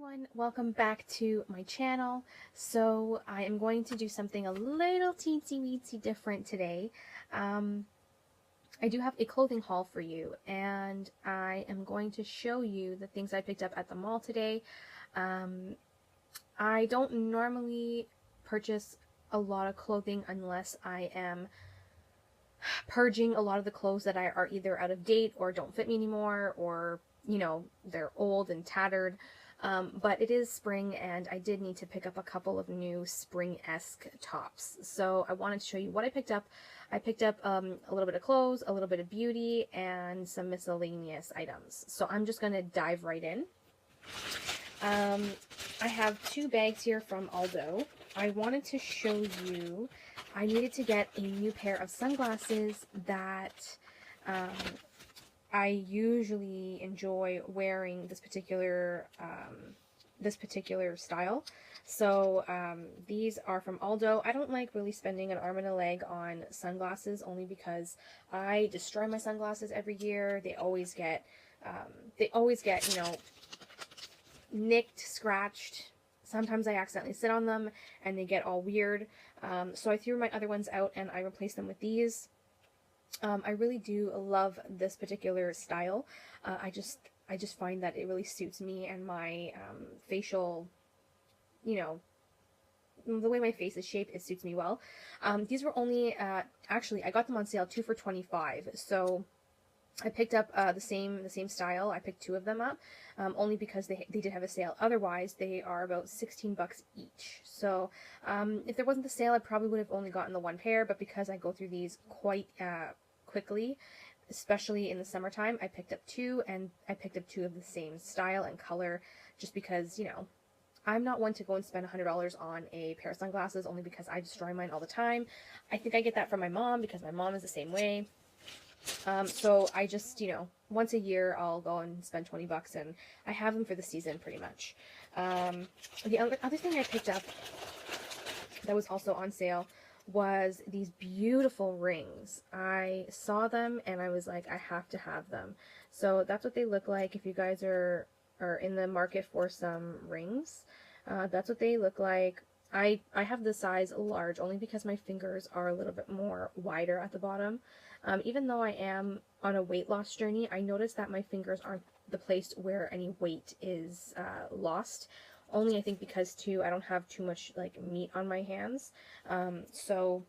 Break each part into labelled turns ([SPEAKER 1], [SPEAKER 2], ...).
[SPEAKER 1] Everyone, welcome back to my channel. So I am going to do something a little teensy weensy different today. I do have a clothing haul for you, and I am going to show you the things I picked up at the mall today. I don't normally purchase a lot of clothing unless I am purging a lot of the clothes that are either out of date or don't fit me anymore, or they're old and tattered. But it is spring, and I did need to pick up a couple of new spring-esque tops. So I wanted to show you what I picked up. I picked up a little bit of clothes, a little bit of beauty, and some miscellaneous items. So I'm just going to dive right in. I have two bags here from Aldo. I wanted to show you, I needed to get a new pair of sunglasses that I usually enjoy wearing this particular style. So these are from Aldo. I don't like really spending an arm and a leg on sunglasses, only because I destroy my sunglasses every year. They always get nicked, scratched. Sometimes I accidentally sit on them and they get all weird. So I threw my other ones out and I replaced them with these. I really do love this particular style. I just find that it really suits me and my facial, the way my face is shaped, it suits me well. These were only, actually, I got them on sale 2 for $25. So I picked up the same style. I picked two of them up, only because they did have a sale. Otherwise, they are about 16 bucks each. So if there wasn't the sale, I probably would have only gotten the one pair, but because I go through these quite quickly, especially in the summertime, I picked up two, and I picked up two of the same style and color, just because, I'm not one to go and spend $100 on a pair of sunglasses, only because I destroy mine all the time. I think I get that from my mom, because my mom is the same way. So I just, once a year I'll go and spend 20 bucks, and I have them for the season pretty much. The other thing I picked up that was also on sale was these beautiful rings. I saw them and I was like, I have to have them. So that's what they look like. If you guys are in the market for some rings, that's what they look like. I have the size large, only because my fingers are a little bit more wider at the bottom. Even though I am on a weight loss journey, I noticed that my fingers aren't the place where any weight is lost. Only I think because too, I don't have too much like meat on my hands. So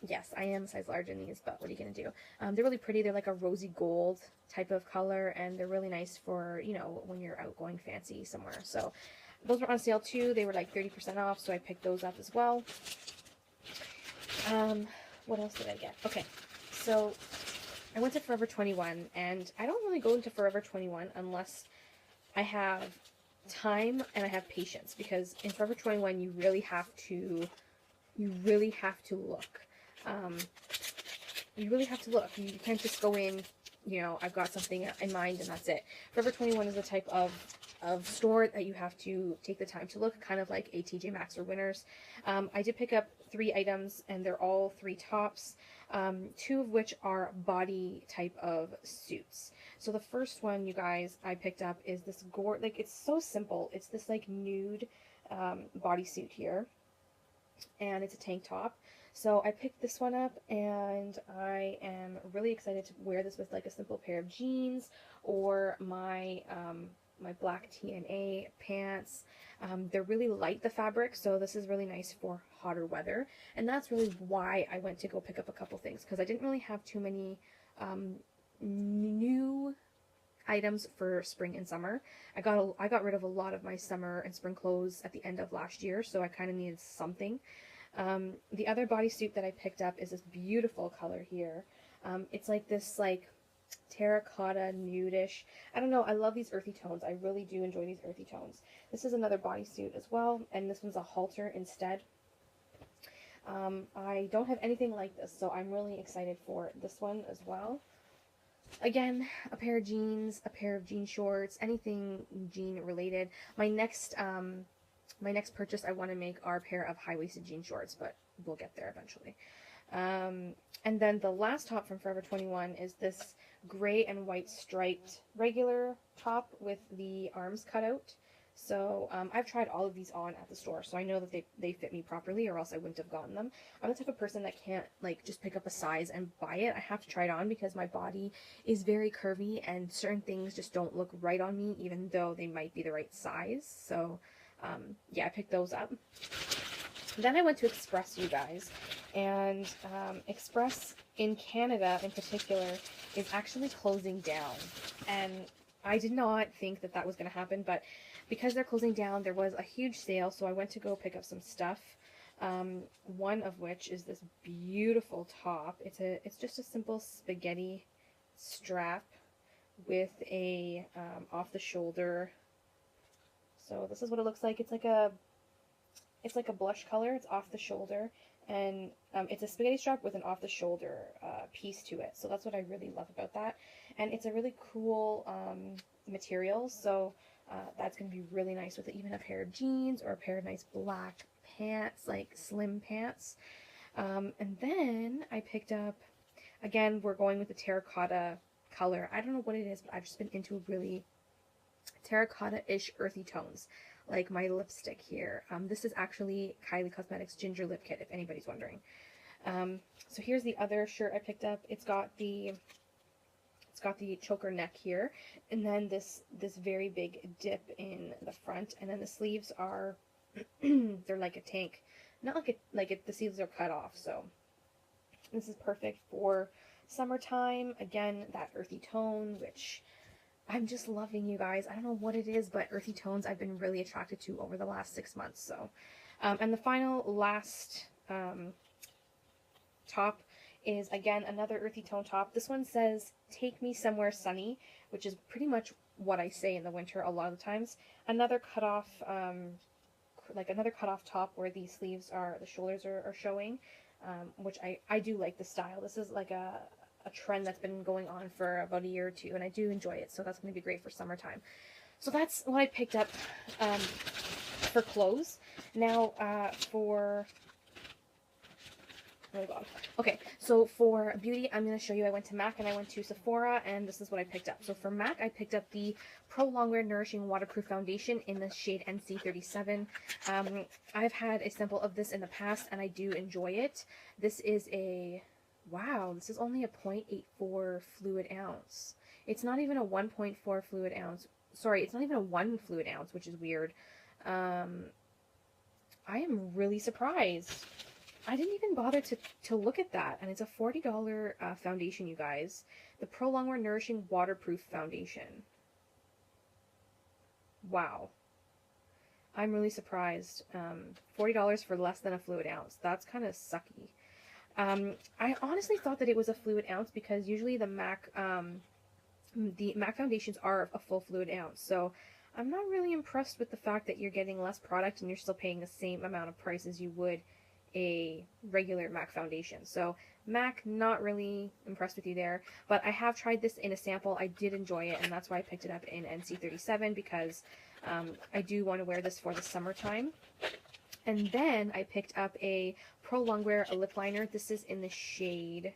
[SPEAKER 1] yes, I am a size large in these, but what are you going to do? They're really pretty. They're like a rosy gold type of color, and they're really nice for, when you're out going fancy somewhere. So those were on sale too. They were like 30% off, so I picked those up as well. What else did I get? Okay, so I went to Forever 21, and I don't really go into Forever 21 unless I have time and I have patience, because in Forever 21 you really have to look. You really have to look. You can't just go in, I've got something in mind and that's it. Forever 21 is the type of store that you have to take the time to look, kind of like a TJ Maxx or Winners. I did pick up 3 items, and they're all 3 tops, 2 of which are body type of suits. So the first one, you guys, I picked up is this it's so simple. It's this like nude bodysuit here, and it's a tank top. So I picked this one up, and I am really excited to wear this with like a simple pair of jeans or my my black TNA pants. They're really light, the fabric, so this is really nice for hotter weather. And that's really why I went to go pick up a couple things, because I didn't really have too many new items for spring and summer. I got rid of a lot of my summer and spring clothes at the end of last year, so I kind of needed something. The other bodysuit that I picked up is this beautiful color here. It's like this like terracotta nudish. I don't know, I love these earthy tones. I really do enjoy these earthy tones. This is another bodysuit as well, and this one's a halter instead. I don't have anything like this, so I'm really excited for this one as well. Again, a pair of jeans, a pair of jean shorts, anything jean related. My next purchase I want to make are a pair of high-waisted jean shorts, but we'll get there eventually. And then the last top from Forever 21 is this gray and white striped regular top with the arms cut out. So I've tried all of these on at the store, so I know that they fit me properly, or else I wouldn't have gotten them. I'm the type of person that can't like just pick up a size and buy it. I have to try it on because my body is very curvy and certain things just don't look right on me, even though they might be the right size. So yeah, I picked those up. Then I went to Express, you guys, and Express in Canada in particular is actually closing down, and I did not think that that was going to happen, but because they're closing down, there was a huge sale, so I went to go pick up some stuff. One of which is this beautiful top. It's just a simple spaghetti strap with a off the shoulder. So this is what it looks like. It's like a blush color. It's off the shoulder, and it's a spaghetti strap with an off the shoulder piece to it. So that's what I really love about that, and it's a really cool material. So that's going to be really nice with even a pair of jeans or a pair of nice black pants, like slim pants. And then I picked up, again, we're going with the terracotta color. I don't know what it is, but I've just been into really terracotta-ish earthy tones, like my lipstick here. This is actually Kylie Cosmetics Ginger Lip Kit, if anybody's wondering. So here's the other shirt I picked up. It's got the choker neck here, and then this very big dip in the front, and then the sleeves are they're like a tank, not like the sleeves are cut off. So this is perfect for summertime. Again, that earthy tone, which I'm just loving, you guys. I don't know what it is, but earthy tones I've been really attracted to over the last 6 months. So and the last top is, again, another earthy tone top. This one says, "Take me somewhere sunny," which is pretty much what I say in the winter a lot of the times. Another cutoff, another cutoff top where the sleeves the shoulders are showing, which I do like the style. This is like a trend that's been going on for about a year or two, and I do enjoy it. So that's going to be great for summertime. So that's what I picked up for clothes. Now oh god. Okay, so for beauty, I'm going to show you. I went to MAC and I went to Sephora, and this is what I picked up. So for MAC, I picked up the Pro Longwear Nourishing Waterproof Foundation in the shade NC37. I've had a sample of this in the past, and I do enjoy it. This is wow, this is only a 0.84 fluid ounce. It's not even a 1.4 fluid ounce. Sorry, it's not even a 1 fluid ounce, which is weird. I am really surprised. I didn't even bother to look at that, and it's a $40 foundation, you guys. The Pro Longwear Nourishing Waterproof Foundation. Wow. I'm really surprised. $40 for less than a fluid ounce. That's kind of sucky. I honestly thought that it was a fluid ounce because usually the MAC foundations are a full fluid ounce. So I'm not really impressed with the fact that you're getting less product and you're still paying the same amount of price as you would a regular MAC foundation. So MAC, not really impressed with you there, but I have tried this in a sample. I did enjoy it, and that's why I picked it up in NC37 because I do want to wear this for the summertime. And then I picked up a Pro Longwear lip liner. This is in the shade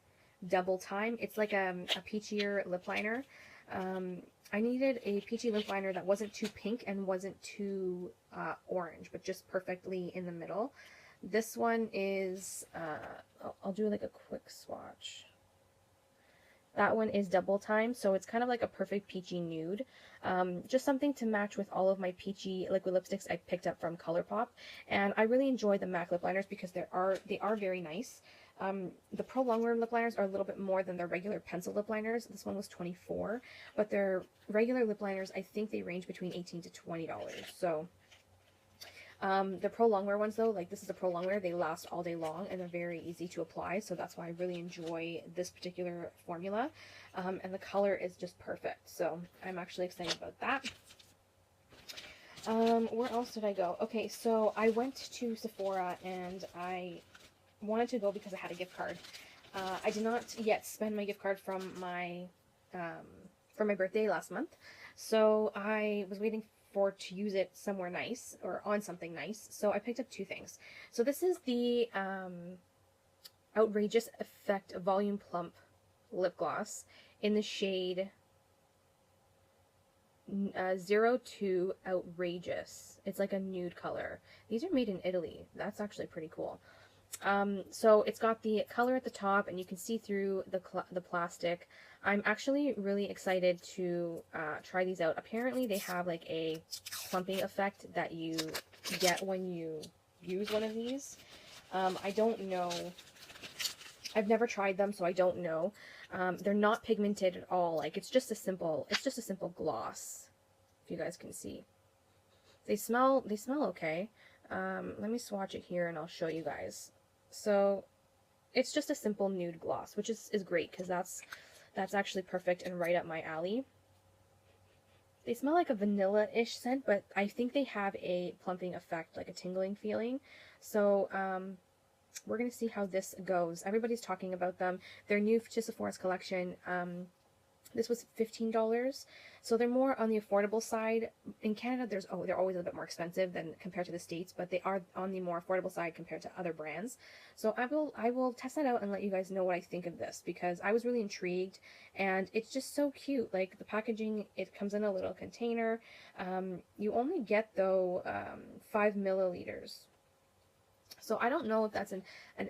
[SPEAKER 1] Double Time. It's like a peachier lip liner. I needed a peachy lip liner that wasn't too pink and wasn't too orange, but just perfectly in the middle. This one is, I'll do like a quick swatch. That one is Double Time, so it's kind of like a perfect peachy nude. Just something to match with all of my peachy liquid lipsticks I picked up from ColourPop. And I really enjoy the MAC lip liners because they are very nice. The Pro Longwear lip liners are a little bit more than their regular pencil lip liners. This one was $24, but their regular lip liners, I think they range between $18 to $20. So the Pro Longwear ones, though, like this is a Pro Longwear, they last all day long and they're very easy to apply, so that's why I really enjoy this particular formula. And the color is just perfect, so I'm actually excited about that. Where else did I go? Okay, so I went to Sephora and I wanted to go because I had a gift card. I did not yet spend my gift card from my birthday last month, so I was waiting to use it somewhere nice or on something nice. So I picked up two things. So this is the Outrageous Effect Volume Plump lip gloss in the shade 02 Outrageous. It's like a nude color. These are made in Italy. That's actually pretty cool. So it's got the color at the top, and you can see through the plastic. I'm actually really excited to try these out. Apparently they have like a clumping effect that you get when you use one of these. I don't know. I've never tried them, so I don't know. They're not pigmented at all. Like it's just a simple gloss. If you guys can see, they smell okay. Let me swatch it here and I'll show you guys. So it's just a simple nude gloss, which is great because that's actually perfect and right up my alley. They smell like a vanilla-ish scent, but I think they have a plumping effect, like a tingling feeling. So we're going to see how this goes. Everybody's talking about them. Their new to Sephora's collection, this was $15. So they're more on the affordable side. In Canada, they're always a bit more expensive than compared to the States, but they are on the more affordable side compared to other brands. So I will test that out and let you guys know what I think of this, because I was really intrigued, and it's just so cute. Like the packaging, it comes in a little container. You only get though 5 milliliters. So I don't know if that's an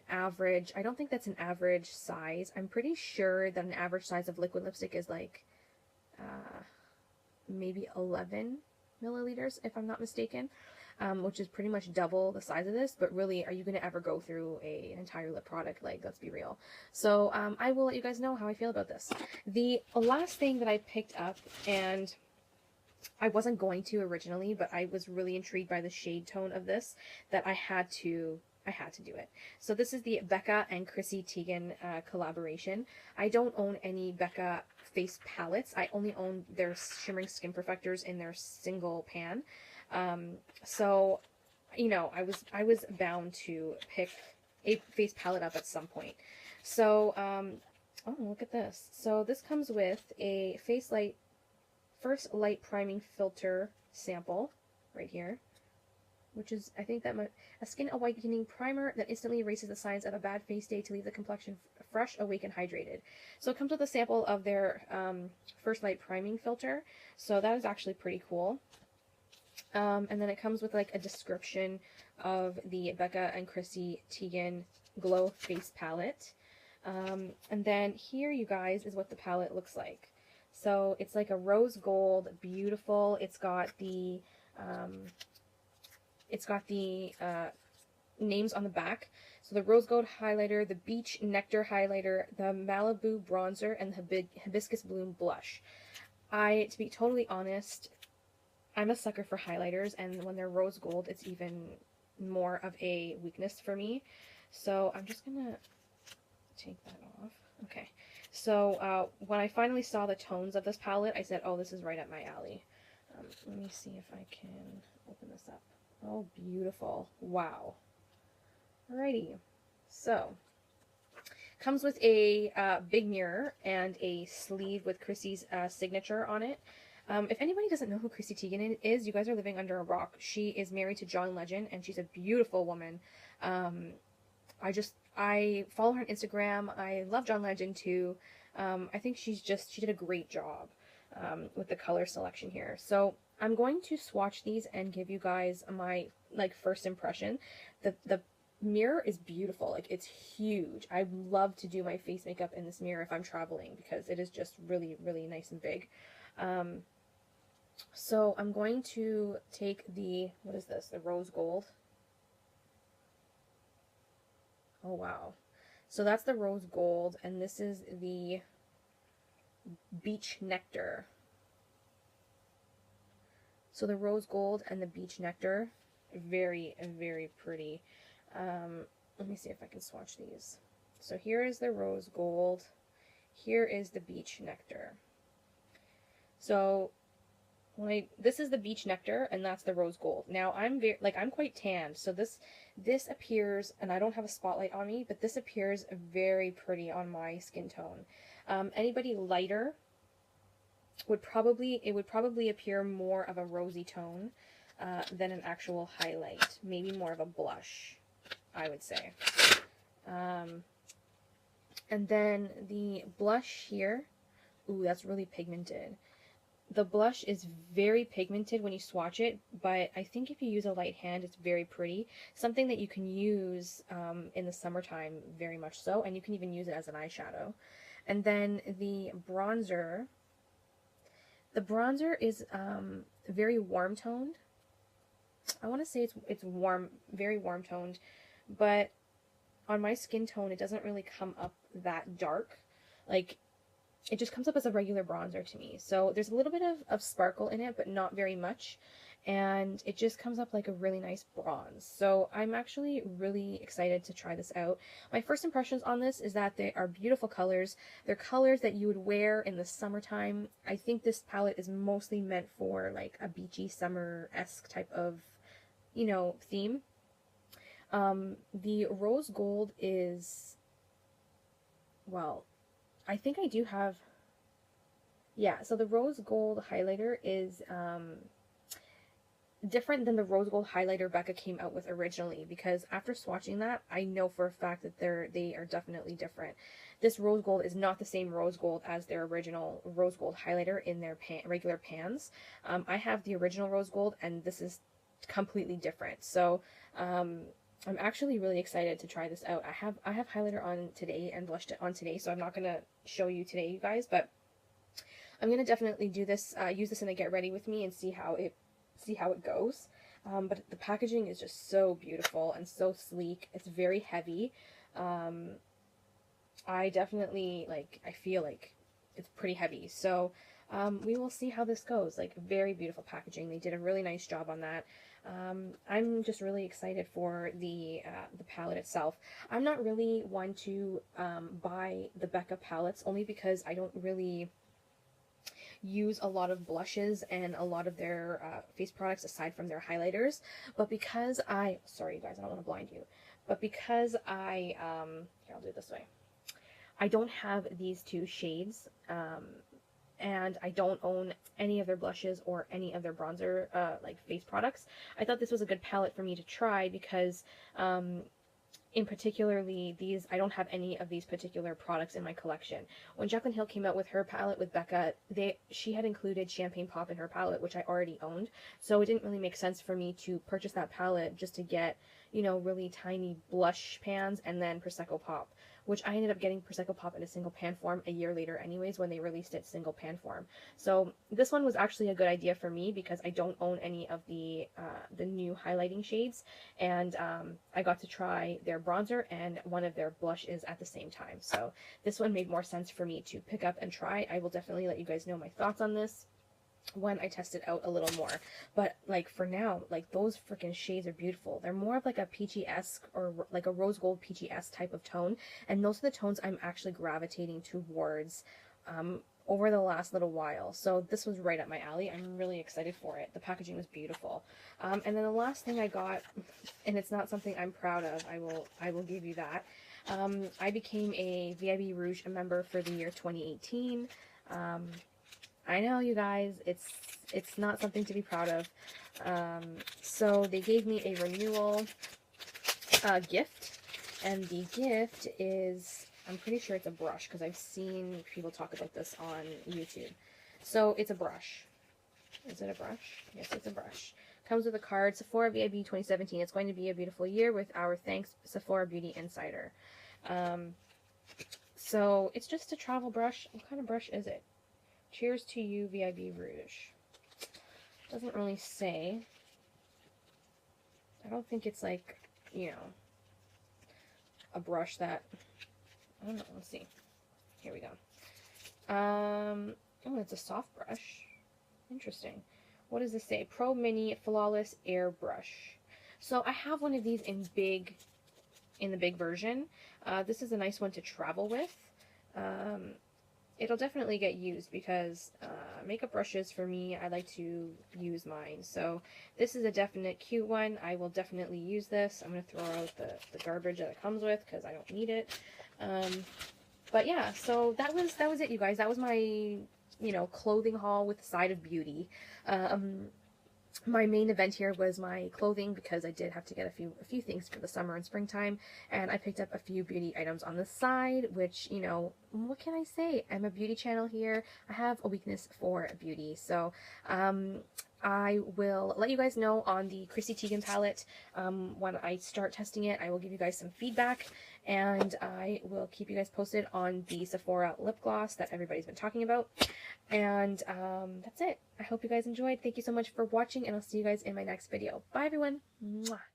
[SPEAKER 1] average. I don't think that's an average size. I'm pretty sure that an average size of liquid lipstick is like maybe 11 milliliters, if I'm not mistaken, which is pretty much double the size of this. But really, are you going to ever go through an entire lip product? Like, let's be real. So I will let you guys know how I feel about this. The last thing that I picked up, and I wasn't going to originally, but I was really intrigued by the shade tone of this that I had to do it. So this is the Becca and Chrissy Teigen collaboration. I don't own any Becca face palettes. I only own their Shimmering Skin Perfectors in their single pan. So, you know, I was bound to pick a face palette up at some point. So, oh, look at this. So this comes with a First Light Priming Filter sample right here, which is, I think, a skin awakening primer that instantly erases the signs of a bad face day to leave the complexion fresh, awake, and hydrated. So it comes with a sample of their First Light Priming Filter, so that is actually pretty cool. And then it comes with like a description of the Becca and Chrissy Teigen Glow Face Palette. And then here, you guys, is what the palette looks like. So it's like a rose gold, beautiful. It's got the names on the back. So the rose gold highlighter, the beach nectar highlighter, the Malibu bronzer, and the hibiscus bloom blush. To be totally honest, I'm a sucker for highlighters, and when they're rose gold, it's even more of a weakness for me. So I'm just gonna take that off. Okay. So when I finally saw the tones of this palette, I said, oh, this is right up my alley. Let me see if I can open this up. Oh, beautiful. Wow. Alrighty. So, comes with a big mirror and a sleeve with Chrissy's signature on it. If anybody doesn't know who Chrissy Teigen is, you guys are living under a rock. She is married to John Legend, and she's a beautiful woman. I follow her on Instagram. I love John Legend too. I think she did a great job with the color selection here. So I'm going to swatch these and give you guys my first impression. The mirror is beautiful. Like, it's huge. I love to do my face makeup in this mirror if I'm traveling, because it is just really, really nice and big. So I'm going to take what is this? The rose gold. Oh, wow. So that's the rose gold, and this is the beach nectar. So the rose gold and the beach nectar, very, very pretty. Let me see if I can swatch these. So here is the rose gold. Here is the beach nectar. So this is the beach nectar, and that's the rose gold. Now I'm quite tanned, so this appears, and I don't have a spotlight on me, but this appears very pretty on my skin tone. Anybody lighter would probably appear more of a rosy tone than an actual highlight, maybe more of a blush, I would say. And then the blush here, ooh, that's really pigmented. the blush is very pigmented when you swatch it, but I think if you use a light hand, it's very pretty. Something that you can use in the summertime, very much so, and you can even use it as an eyeshadow. And then the bronzer is very warm toned. I want to say it's warm, very warm toned, but on my skin tone, it doesn't really come up that dark. Like, it just comes up as a regular bronzer to me. So there's a little bit of sparkle in it, but not very much. And it just comes up like a really nice bronze. So I'm actually really excited to try this out. My first impressions on this is that they are beautiful colors. They're colors that you would wear in the summertime. I think this palette is mostly meant for like a beachy summer-esque type of, you know, theme. The rose gold is, well, I think I do have, yeah, so the rose gold highlighter is different than the rose gold highlighter Becca came out with originally, because after swatching that, I know for a fact that they are definitely different. This rose gold is not the same rose gold as their original rose gold highlighter in their regular pans. I have the original rose gold, and this is completely different. So I'm actually really excited to try this out. I have highlighter on today and blushed on today, so I'm not gonna show you today, you guys, but I'm gonna definitely do this, use this in a get ready with me and see how it goes. But the packaging is just so beautiful and so sleek. It's very heavy. I definitely I feel like it's pretty heavy. So we will see how this goes. Like, very beautiful packaging. They did a really nice job on that. I'm just really excited for the palette itself. I'm not really one to buy the Becca palettes, only because I don't really use a lot of blushes and a lot of their face products aside from their highlighters. But because sorry you guys, I don't want to blind you, but because here, I'll do it this way. I don't have these two shades, and I don't own any of their blushes or any of their bronzer, face products. I thought this was a good palette for me to try because, in particularly these, I don't have any of these particular products in my collection. When Jaclyn Hill came out with her palette with Becca, she had included Champagne Pop in her palette, which I already owned. So it didn't really make sense for me to purchase that palette just to get, you know, really tiny blush pans and then Prosecco Pop, which I ended up getting Prosecco Pop in a single pan form a year later anyways when they released it single pan form. So this one was actually a good idea for me because I don't own any of the new highlighting shades, and I got to try their bronzer and one of their blushes at the same time. So this one made more sense for me to pick up and try. I will definitely let you guys know my thoughts on this when I test it out a little more. But like for now, like those freaking shades are beautiful. They're more of like a peachy-esque or like a rose gold peachy-esque type of tone, and those are the tones I'm actually gravitating towards over the last little while. So this was right up my alley. I'm really excited for it. The packaging was beautiful. And then the last thing I got, and it's not something I'm proud of, I will give you that. I became a VIB Rouge member for the year 2018. I know, you guys, it's not something to be proud of. So they gave me a renewal gift, and the gift is, I'm pretty sure it's a brush because I've seen people talk about this on YouTube. So it's a brush. Is it a brush? Yes, it's a brush. Comes with a card. Sephora VIB 2017. It's going to be a beautiful year with our thanks, Sephora Beauty Insider. So it's just a travel brush. What kind of brush is it? Cheers to you, VIB Rouge. Doesn't really say. I don't think it's like, you know, a brush that, I don't know, let's see. Here we go. Oh, it's a soft brush. Interesting. What does this say? Pro Mini Flawless Air Brush. So I have one of these in the big version. This is a nice one to travel with. It'll definitely get used because makeup brushes, for me, I like to use mine. So this is a definite cute one. I will definitely use this. I'm going to throw out the garbage that it comes with because I don't need it. But yeah, so that was it, you guys. That was my, you know, clothing haul with a side of beauty. my main event here was my clothing, because I did have to get a few things for the summer and springtime, and I picked up a few beauty items on the side, which, you know, what can I say? I'm a beauty channel here. I have a weakness for beauty. So I will let you guys know on the Chrissy Teigen palette. When I start testing it, I will give you guys some feedback, and I will keep you guys posted on the Sephora lip gloss that everybody's been talking about. And that's it. I hope you guys enjoyed. Thank you so much for watching, and I'll see you guys in my next video. Bye, everyone. Mwah.